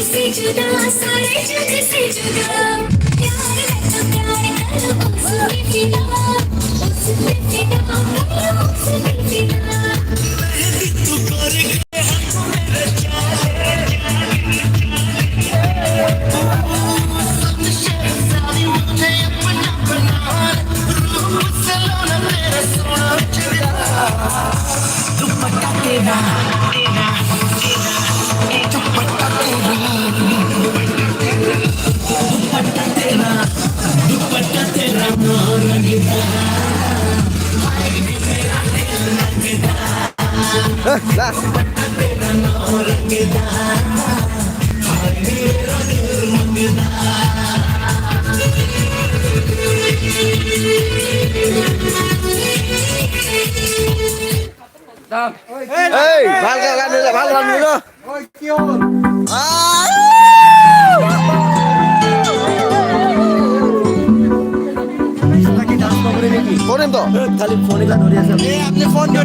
से जुदा सारे जग से जुदा प्यार है तो प्यार करो उसमें फिदा उसमें फिदा करो उसमें फिदा এই ভাল গান দিলে ভাল গান দিল ওই কি হল করিম তো খালি ফোনে ধরে আছে আপনি ফোন